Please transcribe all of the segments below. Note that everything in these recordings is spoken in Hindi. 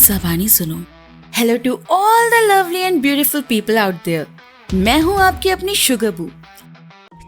ज़बानी सुनो। Hello to all the lovely and beautiful people out there. मैं हूँ आपकी अपनी शुगरबू।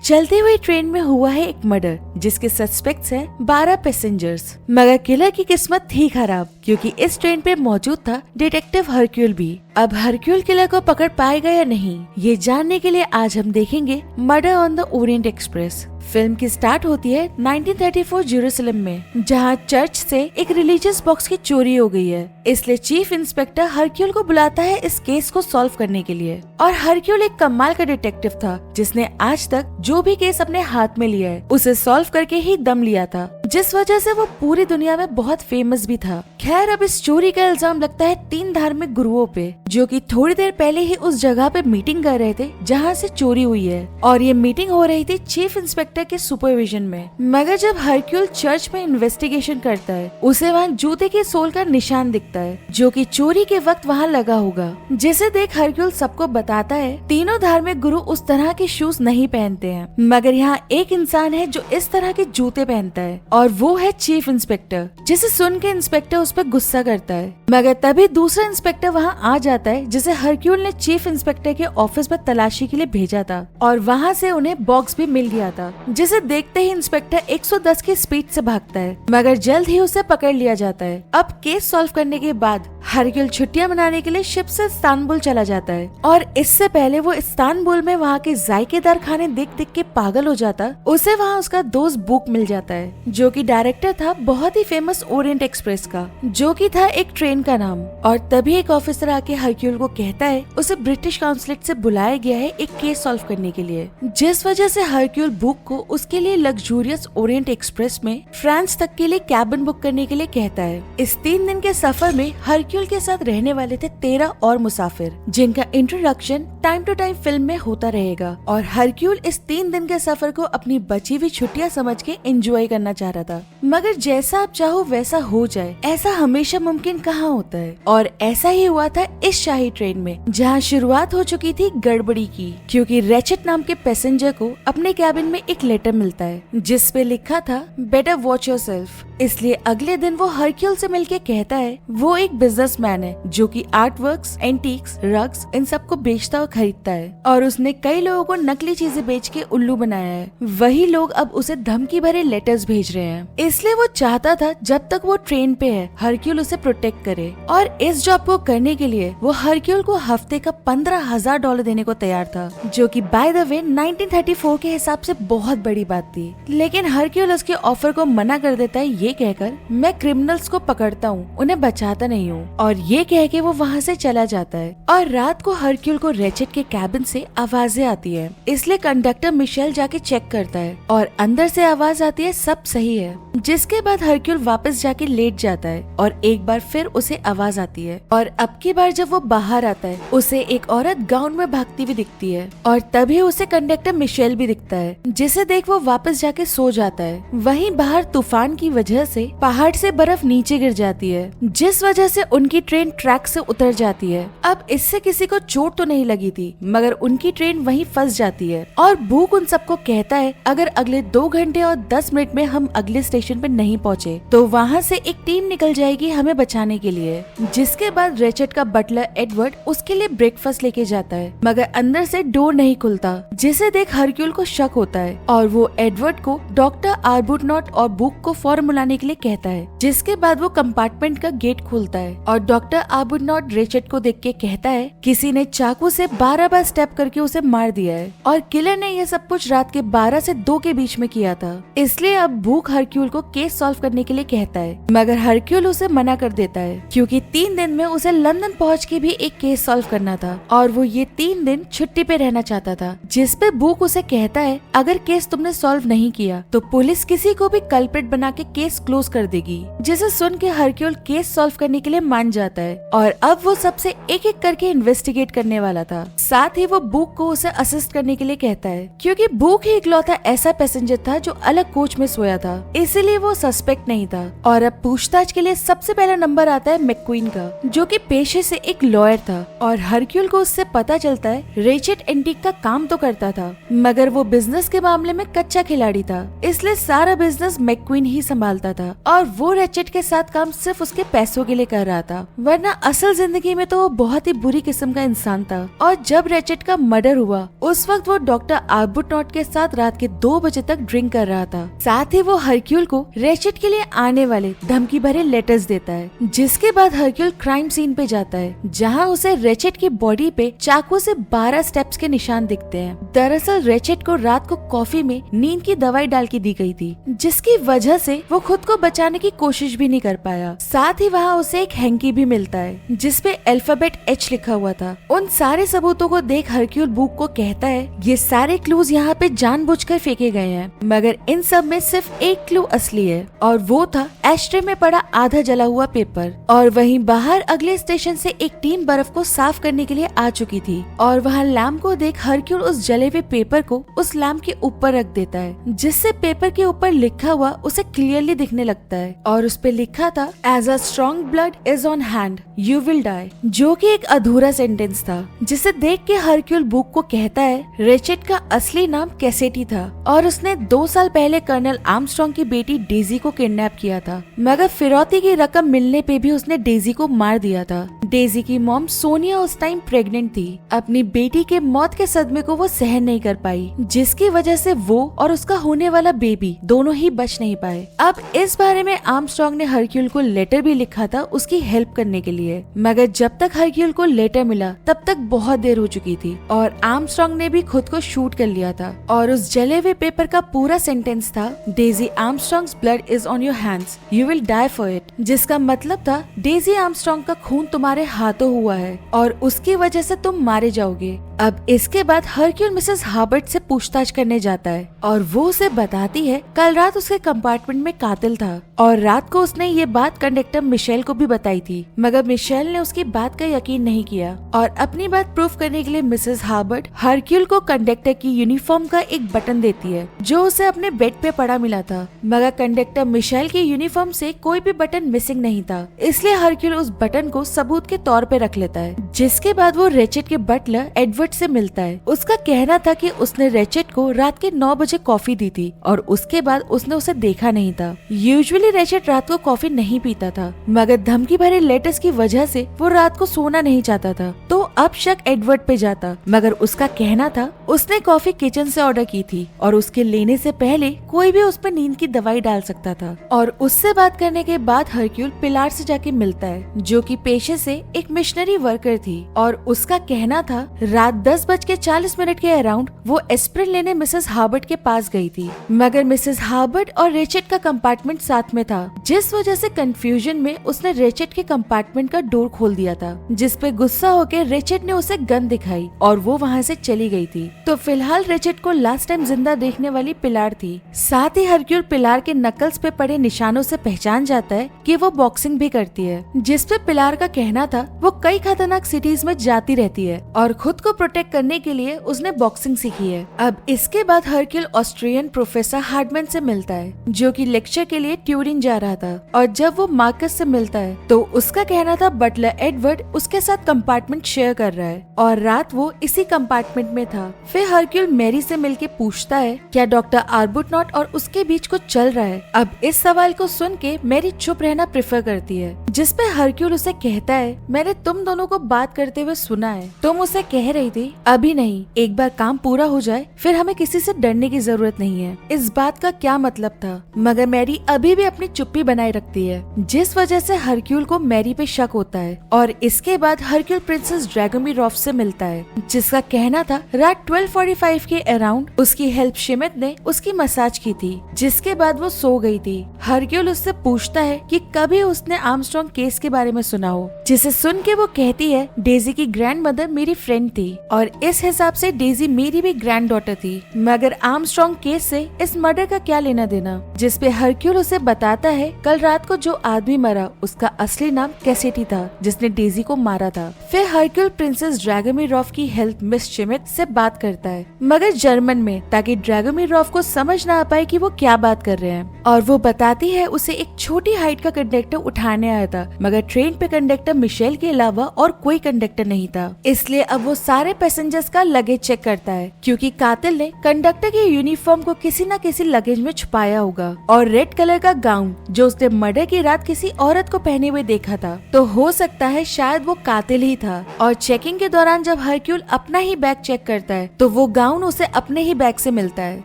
चलते हुए ट्रेन में हुआ है एक मर्डर जिसके सस्पेक्ट्स हैं 12 पैसेंजर्स, मगर किलर की किस्मत थी खराब क्योंकि इस ट्रेन पे मौजूद था डिटेक्टिव हरक्यूल भी। अब हरक्यूल किलर को पकड़ पाएगा या नहीं, ये जानने के लिए आज हम देखेंगे murder on the Orient express. Film की स्टार्ट होती है 1934 जेरूसलम में, जहां चर्च से एक रिलीजियस बॉक्स की चोरी हो गई है। इसलिए चीफ इंस्पेक्टर हरक्यूल को बुलाता है इस केस को सॉल्व करने के लिए। और हरक्यूल एक कमाल का डिटेक्टिव था जिसने आज तक जो भी केस अपने हाथ में लिया है उसे सॉल्व करके ही दम लिया था, जिस वजह से वो पूरी दुनिया में बहुत फेमस भी था। खैर, अब इस चोरी का इल्जाम लगता है 3 धार्मिक गुरुओं पे, जो कि थोड़ी देर पहले ही उस जगह पे मीटिंग कर रहे थे जहाँ से चोरी हुई है। और ये मीटिंग हो रही थी चीफ इंस्पेक्टर के सुपरविजन में। मगर जब हरक्यूल चर्च में इन्वेस्टिगेशन करता है, उसे वहाँ जूते के सोल का निशान दिखता है जो कि चोरी के वक्त वहाँ लगा होगा, जिसे देख हरक्यूल सबको बताता है तीनों धार्मिक गुरु उस तरह के शूज नहीं पहनते हैं, मगर यहाँ एक इंसान है जो इस तरह के जूते पहनता है और वो है चीफ इंस्पेक्टर, जिसे सुन के इंस्पेक्टर उस पर गुस्सा करता है। मगर तभी दूसरा इंस्पेक्टर वहाँ आ जाता है जिसे हरक्यूल ने चीफ इंस्पेक्टर के ऑफिस में तलाशी के लिए भेजा था, और वहाँ से उन्हें बॉक्स भी मिल गया था, जिसे देखते ही इंस्पेक्टर 110 की स्पीड से भागता है, मगर जल्द ही उसे पकड़ लिया जाता है। अब केस सॉल्व करने के बाद हरक्यूल छुट्टियां मनाने के लिए शिप से इस्तांबुल चला जाता है, और इससे पहले वो इस्तांबुल में वहाँ के जायकेदार खाने देख देख के पागल हो जाता, उसे वहाँ उसका दोस्त बुक मिल जाता है जो कि डायरेक्टर था बहुत ही फेमस ओरिएंट एक्सप्रेस का, जो कि था एक ट्रेन का नाम। और तभी एक ऑफिसर आके हरक्यूल को कहता है उसे ब्रिटिश काउंसलेट से बुलाया गया है एक केस सॉल्व करने के लिए, जिस वजह से हरक्यूल बुक को उसके लिए लग्जूरियस ओरिएंट एक्सप्रेस में फ्रांस तक के लिए कैबिन बुक करने के लिए कहता है। इस 3 दिन के सफर में हरक्यूल के साथ रहने वाले थे 13 और मुसाफिर, जिनका introduction time to time film में होता रहेगा। और हरक्यूल इस 3 दिन के सफर को अपनी बची हुई छुट्टियां समझ के एंजॉय करना चाह रहा था, मगर जैसा आप चाहो वैसा हो जाए ऐसा हमेशा मुमकिन कहाँ होता है। और ऐसा ही हुआ था इस शाही ट्रेन में, जहाँ शुरुआत हो चुकी थी गड़बड़ी की, क्योंकि रेचेट नाम के पैसेंजर को अपने कैबिन में एक लेटर मिलता है जिस पे लिखा था बेटर वॉच योरसेल्फ। इसलिए अगले दिन वो हरक्यूल से मिलके कहता है वो एक बिजनेसमैन है जो कि आर्ट वर्क्स, एंटीक्स, रग्स इन सब को बेचता और खरीदता है, और उसने कई लोगों को नकली चीजें बेच के उल्लू बनाया है। वही लोग अब उसे धमकी भरे लेटर्स भेज रहे हैं, इसलिए वो चाहता था जब तक वो ट्रेन पे है हरक्यूल उसे प्रोटेक्ट करे। और इस जॉब को करने के लिए वो हरक्यूल को हफ्ते का $15,000 देने को तैयार था, जो कि बाय द वे 1934 के हिसाब से बहुत बड़ी बात थी। लेकिन हरक्यूल उसके ऑफर को मना कर देता है ये कहकर मैं क्रिमिनल्स को पकड़ता हूँ, उन्हें बचाता नहीं हूँ, और ये कह के वो वहाँ से चला जाता है। और रात को हरक्यूल को रेचेट के कैबिन से आवाजें आती है, इसलिए कंडक्टर मिशेल जाके चेक करता है और अंदर से आवाज आती है सब सही है, जिसके बाद हरक्यूल वापस जाके लेट जाता है और एक बार फिर उसे आवाज आती है। और अब की बार जब वो बाहर आता है उसे एक औरत गाउन में भागती हुई दिखती है, और तभी उसे कंडक्टर मिशेल भी दिखता है, जिसे देख वो वापस जाके सो जाता है। वहीं बाहर तूफान की वजह से पहाड़ से बर्फ नीचे गिर जाती है, जिस वजह से उनकी ट्रेन ट्रैक से उतर जाती है। अब इससे किसी को चोट तो नहीं लगी थी, मगर उनकी ट्रेन वहीं फंस जाती है। और बुक उन सबको कहता है अगर अगले 2 घंटे और 10 मिनट में हम अगले स्टेशन पे नहीं पहुँचे तो वहाँ से एक टीम निकल जाएगी हमें बचाने के लिए। जिसके बाद रेचेट का बटलर एडवर्ड उसके लिए ब्रेकफास्ट लेके जाता है, मगर अंदर से डोर नहीं खुलता, जिसे देख हरक्यूल को शक होता है और वो एडवर्ड को डॉक्टर आर्बुटनॉट और बुक को फॉर्म बुलाने के लिए कहता है। जिसके बाद वो कंपार्टमेंट का गेट खोलता है और डॉक्टर आर्बुटनॉट रेचेट को देख के कहता है किसी ने चाकू से 12 बार स्टेप करके उसे मार दिया है, और किलर ने ये सब कुछ रात के 12 से 2 के बीच में किया था। इसलिए अब बुक हरक्यूल को केस सॉल्व करने के लिए कहता है, मगर हरक्यूल उसे मना कर देता है क्योंकि 3 दिन में उसे लंदन पहुंच के भी एक केस सॉल्व करना था, और वो ये 3 दिन छुट्टी पे रहना चाहता था। जिसपे बुक उसे कहता है अगर केस तुमने सॉल्व नहीं किया तो पुलिस किसी को भी कल्प्रिट बना के केस क्लोज कर देगी। जिसे सुन के हरक्यूल केस सॉल्व करने के लिए मान जाता है, और अब वो सबसे एक एक करके इन्वेस्टिगेट करने वाला था। साथ ही वो बुक को उसे असिस्ट करने के लिए कहता है, क्योंकि बुक ही इकलौता ऐसा पैसेंजर था जो अलग कोच में सोया था, इसीलिए वो सस्पेक्ट नहीं था। और अब पूछताछ के लिए सबसे पहला नंबर आता है मैक्क्वीन का, जो कि पेशे से एक लॉयर था। और हरक्यूल को उससे पता चलता है रेचेट एंटीक का काम तो करता था, मगर वो बिजनेस के मामले में कच्चा खिलाड़ी था, इसलिए सारा बिजनेस मैक्क्वीन ही संभालता था। और वो रेचेट के साथ काम सिर्फ उसके पैसों के लिए कर रहा था, वरना असल जिंदगी में तो वो बहुत ही बुरी किस्म का इंसान था। और जब रेचेट का मर्डर हुआ उस वक्त वो डॉक्टर आर्बुटनॉट के साथ रात के 2 बजे तक ड्रिंक कर रहा था। साथ ही वो हरक्यूल को रेचेट के लिए आने वाले धमकी भरे लेटर्स देता है, जिसके बाद हरक्यूल क्राइम सीन पे जाता है, जहाँ उसे रेचेट की बॉडी पे चाकू से 12 स्टेप्स के निशान दिखते हैं। दरअसल रेचेट को रात को कॉफी में नींद की दवाई डाल के दी गई थी, जिसकी वजह से वो खुद को बचाने की कोशिश भी नहीं कर पाया। साथ ही वहाँ उसे एक हैंकी भी मिलता है जिसपे अल्फाबेट H लिखा हुआ था। उन सारे सबूतों को देख हरक्यूल बुक को कहता है ये सारे क्लूज यहाँ पे जानबूझकर फेंके गए हैं, मगर इन सब में सिर्फ एक क्लू असली है, और वो था एस्ट्रे में पड़ा आधा जला हुआ पेपर। और वहीं बाहर अगले स्टेशन से एक टीम बर्फ को साफ करने के लिए आ चुकी थी, और वहाँ लैम्प को देख हरक्यूल उस जले हुए पेपर को उस लैम्प के ऊपर रख देता है, जिससे पेपर के ऊपर लिखा हुआ उसे क्लियरली दिखने लगता है। और उस पे लिखा था as a strong blood is on hand you will die, जो कि एक अधूरा सेंटेंस था, जिसे देख के हरक्यूल बुक को कहता है रेचेट का असली नाम कैसेटी था, और उसने 2 साल पहले कर्नल आर्मस्ट्रॉन्ग की बेटी डेजी को किडनैप किया था, मगर फिरौती की रकम मिलने पे भी उसने डेजी को मार दिया था। डेजी की मॉम सोनिया उस टाइम प्रेग्नेंट थी। अपनी बेटी के मौत के सदमे को वो सहन नहीं कर पाई, जिसकी वजह से वो और उसका होने वाला बेबी दोनों ही बच नहीं पाए। अब इस बारे में आर्मस्ट्रॉन्ग ने हरक्यूल को लेटर भी लिखा था उसकी हेल्प करने के लिए, मगर जब तक हरक्यूल को लेटर मिला तब तक बहुत देर हो चुकी थी, और आर्मस्ट्रॉन्ग ने भी खुद को शूट कर लिया था। और उस जले हुए पेपर का पूरा सेंटेंस था Daisy Armstrong's blood is on your hands you will die for it, जिसका मतलब था डेजी आर्मस्ट्रॉन्ग का खून तुम्हारे हाथों हुआ है और उसकी वजह से तुम मारे जाओगे। अब इसके बाद हरक्यूल मिसेस हार्बर्ट से पूछताछ करने जाता है, और वो उसे बताती है कल रात उसके कंपार्टमेंट में कातिल था, और रात को उसने ये बात कंडक्टर मिशेल को भी बताई थी, मगर मिशेल ने उसकी बात का यकीन नहीं किया। और अपनी बात प्रूफ करने के लिए मिसेस हार्बर्ट हरक्यूल को कंडक्टर की यूनिफॉर्म का एक बटन देती है, जो उसे अपने बेड पे पड़ा मिला था, मगर कंडक्टर मिशेल की यूनिफॉर्म से कोई भी बटन मिसिंग नहीं था, इसलिए हरक्यूल उस बटन को सबूत के तौर पे रख लेता है। जिसके बाद वो रेचेट के बटलर एडवर्ड से मिलता है। उसका कहना था कि उसने रेचेट को रात के 9 बजे कॉफी दी थी, और उसके बाद उसने उसे देखा नहीं था। यूजुअली रेचेट रात को कॉफी नहीं पीता था, मगर धमकी भरे लेटर्स की वजह से वो रात को सोना नहीं चाहता था, तो अब शक एडवर्ड पे जाता, मगर उसका कहना था उसने कॉफी किचन से ऑर्डर की थी, और उसके लेने से पहले कोई भी उस पर नींद की दवाई डाल सकता था। और उससे बात करने के बाद हरक्यूल पिलार से जाके मिलता है, जो कि पेशे से एक मिशनरी वर्कर थी, और उसका कहना था रात 10:40 के अराउंड वो एस्प्रिन लेने मिसेस हार्बर्ट के पास गई थी, मगर मिसेस हार्बर्ट और रेचेट का कंपार्टमेंट साथ में था, जिस वजह से कंफ्यूजन में उसने रेचेट के कंपार्टमेंट का डोर खोल दिया था, जिस पे गुस्सा होकर रेचेट ने उसे गन दिखाई और वो वहाँ से चली गई थी। तो फिलहाल रेचेट को लास्ट टाइम जिंदा देखने वाली पिलार थी। साथ ही हरक्यूल पिलार के नकल्स पे पड़े निशानों से पहचान जाता है कि वो बॉक्सिंग भी करती है, जिसपे पिलार का कहना था वो कई खतरनाक सिटीज में जाती रहती है और खुद को प्रोटेक्ट करने के लिए उसने बॉक्सिंग सीखी है। अब इसके बाद हरक्यूल ऑस्ट्रियन प्रोफेसर हार्डमैन से मिलता है, जो कि लेक्चर के लिए ट्यूरिन जा रहा था, और जब वो मार्कस से मिलता है तो उसका कहना था बटलर एडवर्ड उसके साथ कंपार्टमेंट शेयर कर रहा है, और रात वो इसी कंपार्टमेंट में था। फिर हरक्यूल मैरी से मिलके पूछता है क्या डॉक्टर आर्बुटनॉट और उसके बीच कुछ चल रहा है। अब इस सवाल को सुन के मैरी चुप रहना प्रेफर करती है, जिसपे हरक्यूल उसे कहता है मैंने तुम दोनों को बात करते हुए सुना है, तुम उसे कह रही थी अभी नहीं, एक बार काम पूरा हो जाए फिर हमें किसी से डरने की जरूरत नहीं है। इस बात का क्या मतलब था, मगर मैरी अभी भी अपनी चुप्पी बनाए रखती है, जिस वजह से हरक्यूल को मैरी पे शक होता है। और इसके बाद हरक्यूल प्रिंसेस ड्रैगोमिरोफ से मिलता है, जिसका कहना था रात 12:45 के अराउंड उसकी हेल्प शिमित ने उसकी मसाज की थी, जिसके बाद वो सो गई थी। हरक्यूल उससे पूछता है कि कभी उसने आर्मस्ट्रॉन्ग आर्मस्ट्रॉन्ग केस के बारे में सुना हो, जिसे सुन के वो कहती है डेजी की ग्रैंड मदर मेरी फ्रेंड थी और इस हिसाब से डेजी मेरी भी ग्रैंड डॉटर थी, मगर आर्मस्ट्रॉन्ग केस से इस मर्डर का क्या लेना देना। जिसपे हरक्यूल उसे बताता है कल रात को जो आदमी मरा उसका असली नाम कैसेटी था, जिसने डेजी को मारा था। फिर हरक्यूल प्रिंसेस ड्रैगोमिरोव की हेल्प मिस शिमित से बात करता है, मगर जर्मन में, ताकि ड्रैगोमिरोव को समझ ना आ पाए कि वो क्या बात कर रहे हैं। और वो बताती है उसे एक छोटी हाइट का कंडक्टर उठाने आया था, मगर ट्रेन पे कंडक्टर मिशेल के अलावा और कोई कंडक्टर नहीं था। इसलिए अब वो सारे पैसेंजर्स का लगेज चेक करता है, क्योंकि कातिल ने कंडक्टर के यूनिफॉर्म को किसी न किसी लगेज में छुपाया होगा और रेड कलर का गाउन जो उसने मर्डर की रात किसी औरत को पहने हुए देखा था, तो हो सकता है शायद वो कातिल ही था। और चेकिंग के दौरान जब हरक्यूल अपना ही बैग चेक करता है तो वो गाउन उसे अपने ही बैग से मिलता है,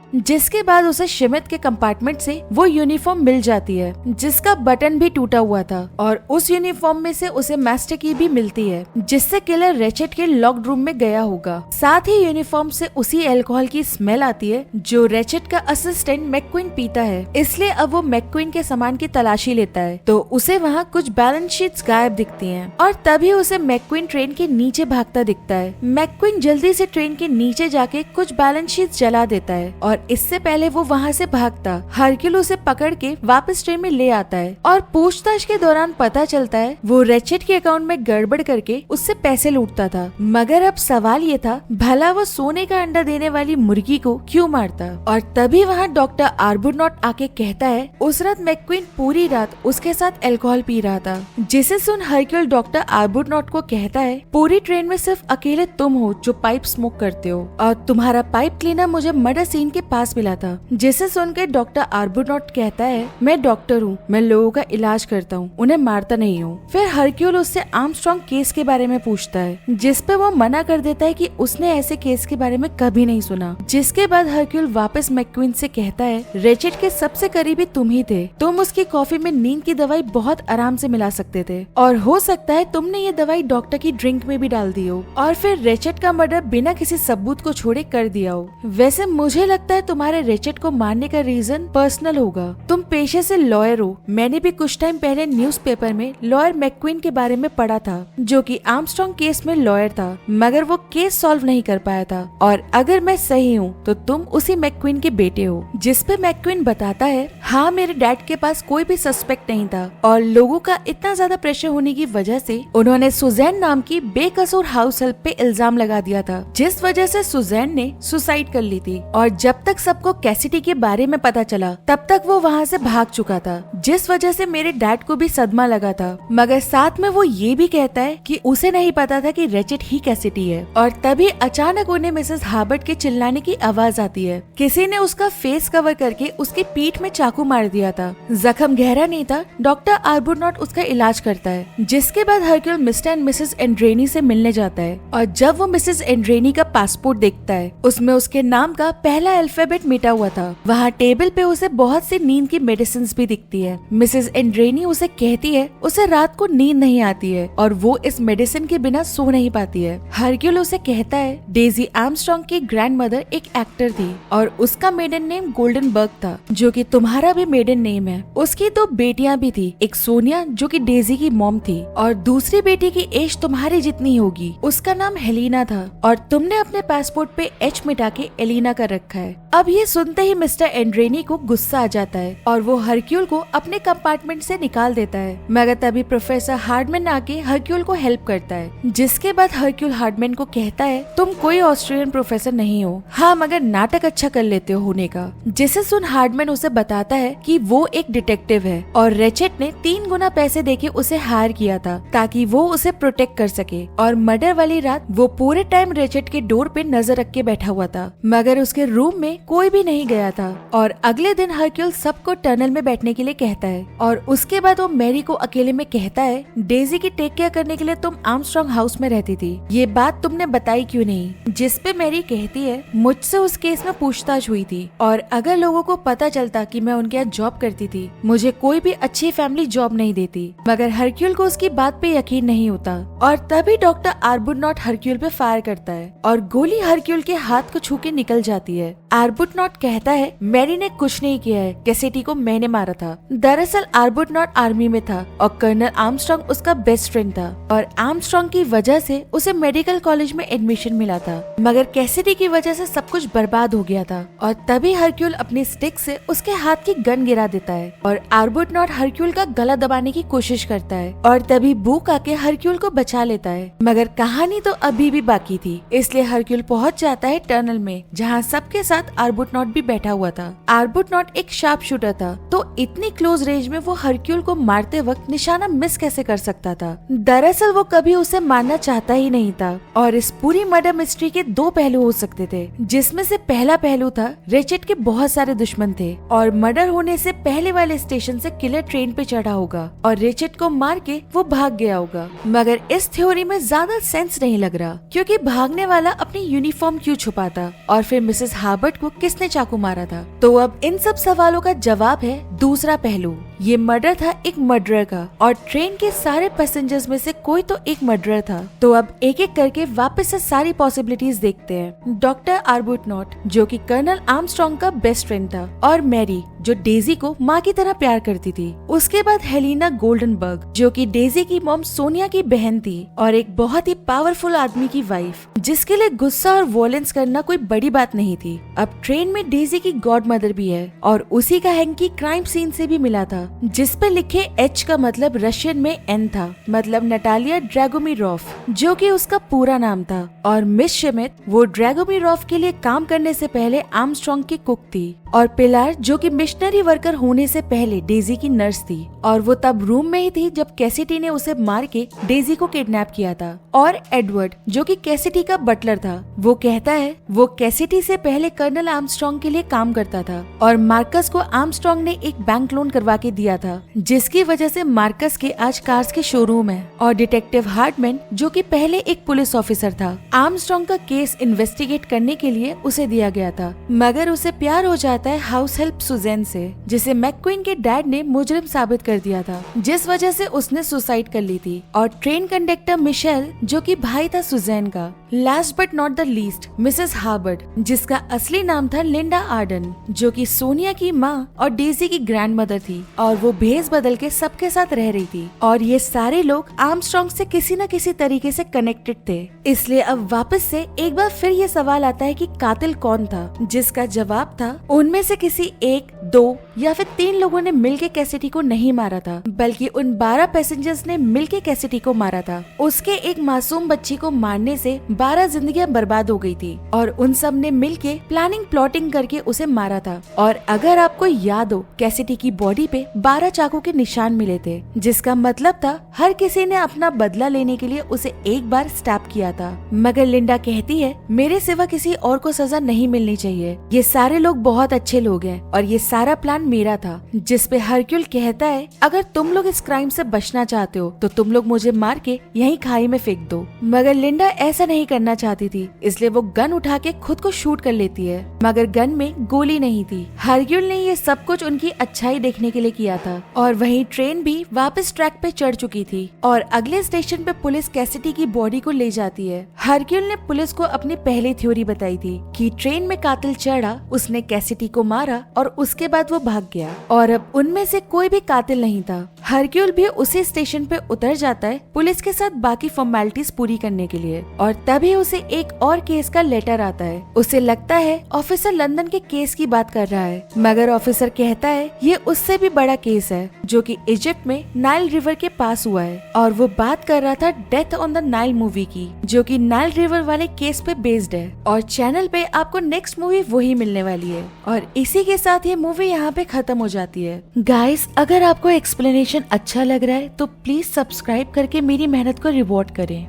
जिसके बाद उसे शिमित के कंपार्टमेंट से वो यूनिफॉर्म मिल जाती है जिसका बटन भी टूटा हुआ था, और उस यूनिफॉर्म में से उसे मास्टर की भी मिलती है जिससे किलर रेचेट के लॉक्ड रूम में गया होगा। साथ ही यूनिफॉर्म से उसी अल्कोहल की स्मेल आती है जो रेचेट का असिस्टेंट मैक्क्वीन पीता है, इसलिए अब वो मैक्क्वीन के सामान की तलाशी लेता है तो उसे वहाँ कुछ बैलेंस शीट्स गायब दिखती हैं और तभी उसे मैक्क्वीन ट्रेन के नीचे भागता दिखता है। मैक्क्वीन जल्दी से ट्रेन के नीचे जाके कुछ बैलेंस शीट्स जला देता है और इससे पहले वो वहाँ से भागता हरक्यूल उसे पकड़ के वापस ट्रेन में ले आता है और पूछताछ के दौरान पता चलता है वो रेचेट के अकाउंट में गड़बड़ करके उससे पैसे लूटता था। मगर अब सवाल ये था भला वो सोने का अंडा देने वाली मुर्गी को क्यों मारता। और तभी वहाँ डॉक्टर आर्बुनॉट आके कहता है उस रात मैक्क्वीन पूरी रात उसके साथ अल्कोहल पी रहा था, जिसे सुन हरक्यूल डॉक्टर आर्बुनॉट को कहता है पूरी ट्रेन में सिर्फ अकेले तुम हो जो पाइप स्मोक करते हो और तुम्हारा पाइप क्लीनर मुझे मर्डर सीन के पास मिला था। जिसे सुनकर डॉक्टर आर्बुनॉट कहता है मैं डॉक्टर हूँ, मैं लोगों का इलाज करता हूँ, उन्हें मारता नहीं हूँ। फिर हरक्यूल उससे आर्मस्ट्रॉन्ग केस के बारे में पूछता है, जिसपे वो मना कर देता है कि उसने ऐसे केस के बारे में कभी नहीं सुना। जिसके बाद हरक्यूल वापस मैक्क्वीन से कहता है रेचेट के सबसे करीबी तुम ही थे, तुम उसकी कॉफी में नींद की दवाई बहुत आराम से मिला सकते थे और हो सकता है तुमने ये दवाई डॉक्टर की ड्रिंक में भी डाल दी हो और फिर रेचेट का मर्डर बिना किसी सबूत को छोड़े कर दिया हो। वैसे मुझे लगता है तुम्हारे रेचेट को मारने का रीजन पर्सनल होगा, तुम पेशे से लॉयर हो। मैंने भी कुछ टाइम पहले न्यूज़पेपर में लॉयर मैक्क्वीन के बारे में पढ़ा था जो कि आर्मस्ट्रॉन्ग केस में लॉयर था, मगर वो केस सॉल्व नहीं कर पाया था और अगर मैं सही हूँ तो तुम उसी मैक्क्वीन के बेटे हो। जिसपे मैक्क्वीन बताता है हाँ मेरे डैड के पास कोई भी सस्पेक्ट नहीं था और लोगों का इतना ज्यादा प्रेशर होने की वजह से उन्होंने सुजैन नाम की बेकसूर हाउस हेल्प पे इल्जाम लगा दिया था, जिस वजह से सुजैन ने सुसाइड कर ली थी। और जब तक सबको कैसिटी के बारे में पता चला तब तक वो वहाँ से भाग चुका था, जिस वजह से मेरे डैड को भी सदमा लगा था। मगर साथ में वो ये भी कहता है कि उसे नहीं पता था कि रेचेट ही कैसिटी है। और तभी अचानक उन्हें मिसेस हार्बर्ट के चिल्लाने की आवाज आती है। किसी ने उसका फेस कवर करके उसकी पीठ में चाकू मार दिया था। जख्म गहरा नहीं था। डॉक्टर आर्बुनॉट उसका इलाज करता है, जिसके बाद हरक्यूल मिस्टर एंड मिसेस एंड्रेनी से मिलने जाता है और जब वो मिसेस एंड्रेनी का पासपोर्ट देखता है उसमें उसके नाम का पहला अल्फाबेट मिटा हुआ था। वहाँ टेबल पे उसे बहुत सी नींद की मेडिसिन भी दिखती है। मिसेस एंड्रेनी उसे कहती है उसे रात को नींद नहीं आती है और वो इस मेडिसिन के बिना सो नहीं पाती है। हरक्यूल उसे कहता है डेजी आर्मस्ट्रॉन्ग की ग्रैंड मदर एक एक्टर थी और उसका मेडन नेम गोल्डनबर्ग था, जो कि तुम्हारा भी मेडन नेम है। उसकी 2 बेटियां भी थी, एक सोनिया जो कि डेजी की मॉम थी और दूसरी बेटी की एज तुम्हारी जितनी होगी, उसका नाम हेलिना था और तुमने अपने पासपोर्ट पे एच मिटा के एलिना कर रखा है। अब ये सुनते ही मिस्टर एंड्रेनी को गुस्सा आ जाता है और वो हरक्यूल को अपने कंपार्टमेंट से निकाल देता है, मगर तभी प्रोफेसर हार्डमैन आके हरक्यूल को हेल्प करता है। जिसके बाद हरक्यूल हार्डमैन को कहता है तुम कोई ऑस्ट्रेलियन प्रोफेसर नहीं हो, हाँ मगर नाटक अच्छा कर लेते हो होने का। जिसे सुन हार्डमैन उसे बताता है कि वो एक डिटेक्टिव है और रेचेट ने 3 गुना पैसे देके उसे हायर किया था ताकि वो उसे प्रोटेक्ट कर सके। और मर्डर वाली रात वो पूरे टाइम रेचेट के डोर पे नजर रख के बैठा हुआ था, मगर उसके रूम में कोई भी नहीं गया था। और अगले दिन हरक्यूल सबको टनल में बैठने के लिए कहता है और उसके बाद वो मैरी को अकेले में कहता है डेजी की टेक केयर करने के लिए तुम आर्मस्ट्रॉन्ग हाउस में रहती थी, ये बात तुमने बताई क्यों नहीं। जिसपे मैरी कहती है मुझसे उस केस में पूछताछ हुई थी और अगर लोगों को पता चलता कि मैं उनके यहाँ जॉब करती थी, मुझे कोई भी अच्छी फैमिली जॉब नहीं देती। मगर हरक्यूल को उसकी बात पे यकीन नहीं होता और तभी डॉक्टर आर्बुनॉट हरक्यूल पे फायर करता है और गोली हरक्यूल के हाथ को छू के निकल जाती है। आर्बुनॉट कहता है मैरी ने कुछ नहीं किया है, कैसेटी को मैंने मारा था। दरअसल आर्बुनॉट आर्मी में था और कर्नल आर्मस्ट्रॉन्ग उसका बेस्ट फ्रेंड था और आर्मस्ट्रॉन्ग की वजह से उसे मेडिकल कॉलेज में एडमिशन मिला था। मगर कैसिडी की वजह से सब कुछ बर्बाद हो गया था और तभी हरक्यूल अपनी स्टिक से उसके हाथ की गन गिरा देता है और आर्बुटनॉट हरक्यूल का गला दबाने की कोशिश करता है और तभी बूक आके हरक्यूल को बचा लेता है। मगर कहानी तो अभी भी बाकी थी, इसलिए हरक्यूल पहुंच जाता है टनल में जहां सबके साथ आर्बुटनॉट भी बैठा हुआ था। आर्बुटनॉट एक शार्प शूटर था, तो इतनी क्लोज रेंज में वो हरक्यूल को मारते वक्त निशाना मिस कैसे कर सकता था। दरअसल वो कभी उसे मारना चाहता ही नहीं था और इस पूरी मर्डर मिस्ट्री के दो पहलू हो सकते थे, जिसमें से पहला पहलू था रेचेट के बहुत सारे दुश्मन थे और मर्डर होने से पहले वाले स्टेशन से किलर ट्रेन पे चढ़ा होगा और रेचेट को मार के वो भाग गया होगा। मगर इस थ्योरी में ज्यादा सेंस नहीं लग रहा, क्योंकि भागने वाला अपनी यूनिफॉर्म क्यों छुपाता और फिर मिसेस हार्बर्ट को किसने चाकू मारा था। तो अब इन सब सवालों का जवाब है दूसरा पहलू। ये मर्डर था एक मर्डरर का और ट्रेन के सारे पैसेंजर्स में से कोई तो एक मर्डरर था। तो अब एक एक करके वापस से सारी पॉसिबिलिटीज देखते हैं। डॉक्टर आर्बुटनॉट जो कि कर्नल आर्मस्ट्रॉन्ग का बेस्ट फ्रेंड था और मैरी जो डेजी को माँ की तरह प्यार करती थी। उसके बाद हेलिना गोल्डनबर्ग जो कि डेजी की मॉम सोनिया की बहन थी और एक बहुत ही पावरफुल आदमी की वाइफ, जिसके लिए गुस्सा और वॉयलेंस करना कोई बड़ी बात नहीं थी। अब ट्रेन में डेजी की गॉड मदर भी है और उसी का हैंकी क्राइम सीन से भी मिला था, जिसपे लिखे एच का मतलब रशियन में एन था, मतलब नटालिया ड्रैगोमिरोफ जो कि उसका पूरा नाम था। और मिस शेमित वो ड्रैगोमिरोफ के लिए काम करने से पहले आर्मस्ट्रॉन्ग की कुक थी और पिलार जो कि मिशनरी वर्कर होने से पहले डेजी की नर्स थी और वो तब रूम में ही थी जब कैसिडी ने उसे मार के डेजी को किडनैप किया था। और एडवर्ड जो कि कैसिडी का बटलर था, वो कहता है वो कैसिडी से पहले कर्नल आर्मस्ट्रॉन्ग के लिए काम करता था और मार्कस को आर्मस्ट्रॉन्ग ने एक बैंक लोन करवा के दिया था, जिसकी वजह से मार्कस के आज कार्स के शोरूम है। और डिटेक्टिव हार्टमैन जो कि पहले एक पुलिस ऑफिसर था, आर्मस्ट्रॉन्ग का केस इन्वेस्टिगेट करने के लिए उसे दिया गया था, मगर उसे प्यार हो जाता है हाउस हेल्प सुजैन से, जिसे मैकक्वीन के डैड ने मुजरिम साबित कर दिया था, जिस वजह से उसने सुसाइड कर ली थी। और ट्रेन कंडक्टर मिशेल जो कि भाई था सुजैन का। Last but not the least Mrs हार्बर्ट जिसका असली नाम था लिंडा आर्डन जो कि सोनिया की माँ और डेजी की ग्रैंड मदर थी और वो भेस बदल के सबके साथ रह रही थी। और ये सारे लोग आर्मस्ट्रॉन्ग से किसी न किसी तरीके से कनेक्टेड थे। इसलिए अब वापस से एक बार फिर ये सवाल आता है कि कातिल कौन था, जिसका जवाब था उनमें से किसी एक, दो या फिर 3 लोगों ने मिलके कैसिडी को नहीं मारा था, बल्कि उन 12 पैसेंजर्स ने मिलके कैसिडी को मारा था। उसके एक मासूम बच्ची को मारने से 12 जिंदगियां बर्बाद हो गई थी और उन सब ने मिलके प्लानिंग प्लॉटिंग करके उसे मारा था। और अगर आपको याद हो, कैसिडी की बॉडी पे 12 चाकू के निशान मिले थे, जिसका मतलब था हर किसी ने अपना बदला लेने के लिए उसे एक बार स्टैप किया था। मगर लिंडा कहती है मेरे सिवा किसी और को सजा नहीं मिलनी चाहिए, ये सारे लोग बहुत अच्छे लोग हैं और ये सारा प्लान मेरा था। जिसपे हरक्यूल कहता है अगर तुम लोग इस क्राइम से बचना चाहते हो तो तुम लोग मुझे मार के यहीं खाई में फेंक दो। मगर लिंडा ऐसा नहीं करना चाहती थी, इसलिए वो गन उठा के खुद को शूट कर लेती है, मगर गन में गोली नहीं थी। हरक्यूल ने ये सब कुछ उनकी अच्छाई देखने के लिए किया था। और वहीं ट्रेन भी वापस ट्रैक पे चढ़ चुकी थी और अगले स्टेशन पे पुलिस कैसिडी की बॉडी को ले जाती है। हरक्यूल ने पुलिस को अपनी पहली थ्योरी बताई थी कि ट्रेन में कातिल चढ़ा, उसने कैसिडी को मारा और उसके बाद वो भाग गया और अब उनमें से कोई भी कातिल नहीं था। हरक्यूल भी उसी स्टेशन पे उतर जाता है पुलिस के साथ बाकी फॉर्मेलिटीज पूरी करने के लिए और तभी उसे एक और केस का लेटर आता है। उसे लगता है ऑफिसर लंदन के केस की बात कर रहा है, मगर ऑफिसर कहता है ये उससे भी बड़ा केस है जो कि इजिप्ट में नाइल रिवर के पास हुआ है और वो बात कर रहा था death on the Nile movie की, जो कि नाइल रिवर वाले केस पे बेस्ड है। और चैनल पे आपको नेक्स्ट मूवी वही मिलने वाली है और इसी के साथ ये मूवी यहाँ पे खत्म हो जाती है। गाइस, अगर आपको एक्सप्लेनेशन अच्छा लग रहा है तो प्लीज सब्सक्राइब करके मेरी मेहनत को रिवॉर्ड करें।